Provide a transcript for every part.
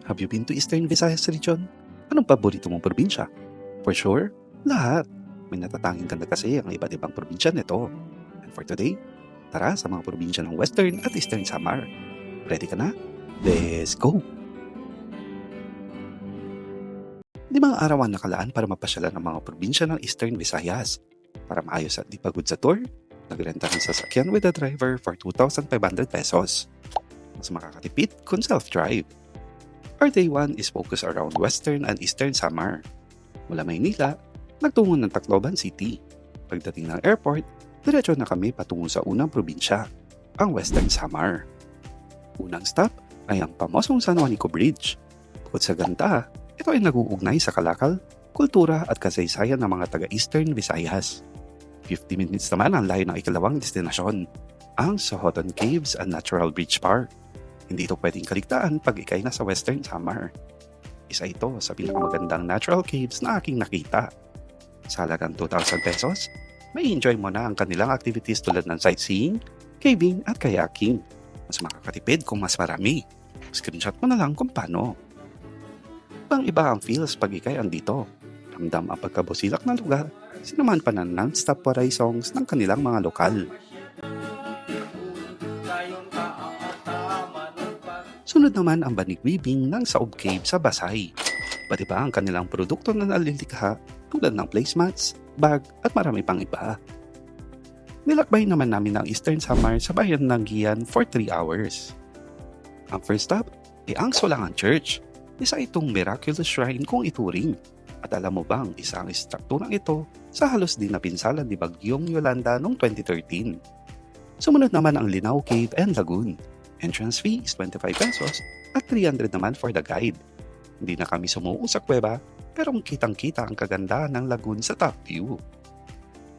Have you been to Eastern Visayas region? Anong paborito mong probinsya? For sure, lahat. May natatanging ganda kasi ang iba't ibang probinsya nito. And for today, tara sa mga probinsya ng Western at Eastern Samar. Ready ka na? Let's go! 5 araw ang nakalaan para mapasyalan ang mga probinsya ng Eastern Visayas. Para maayos at di pagod sa tour, nagrenta ng sasakyan with a driver for 2,500 pesos. Mas makakatipid kung self-drive. Our day 1 is focused around Western and Eastern Samar. Mula Maynila, nagtungo ng Tacloban City. Pagdating ng airport, diretso na kami patungo sa unang probinsya, ang Western Samar. Unang stop ay ang pamosong San Juanico Bridge. Bukod sa ganda, ito ay nag-uugnay sa kalakal, kultura at kasaysayan ng mga taga-Eastern Visayas. 50 minutes naman ang layo ng ikalawang destinasyon, ang Sohoton Caves and Natural Bridge Park. Hindi ito pwedeng kaligtaan pag ikay na sa Western Samar. Isa ito sa pinakamagandang natural caves na aking nakita. Sa halagang 2,000 pesos, may enjoy mo na ang kanilang activities tulad ng sightseeing, caving at kayaking. Mas makakatipid kung mas marami. Screenshot mo na lang kung paano. Ibang-iba ang feels pag ikay andito. Ramdam ang pagkabusilak ng lugar, sinamahan pa ng non-stop waray songs ng kanilang mga lokal. Sunod naman ang banig weaving ng Saob Cave sa Basay. Iba't iba ang kanilang produkto na nalilikha tulad ng placemats, bag at marami pang iba. Nilakbay naman namin ang Eastern Samar sa bayan ng Gian for 3 hours. Ang first stop ay ang Solangan Church. Isa itong miraculous shrine kung ituring. At alam mo bang isa ang istrukturang ito sa halos din na pinsalan ni Bagyong Yolanda noong 2013. Sumunod naman ang Linao Cave and Lagoon. Entrance fee is 25 pesos at 300 naman for the guide. Hindi na kami sumuong sa kuweba pero kitang-kita ang kagandahan ng lagoon sa top view.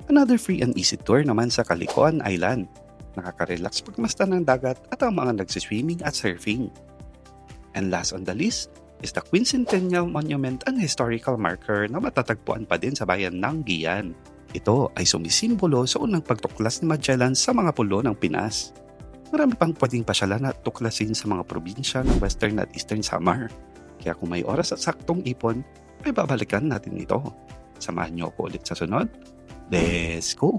Another free and easy tour naman sa Calikoan Island. Nakaka-relax pagmasdan ng dagat at ang mga nagsiswimming at surfing. And last on the list is the Quincentennial Monument and Historical Marker na matatagpuan pa din sa bayan ng Gian. Ito ay sumisimbolo sa unang pagtuklas ni Magellan sa mga pulo ng Pinas. Marami pang pwedeng pasyalan at tuklasin sa mga probinsya ng Western at Eastern Samar. Kaya kung may oras at saktong ipon, ay babalikan natin ito. Samahan niyo ako ulit sa sunod. Let's go!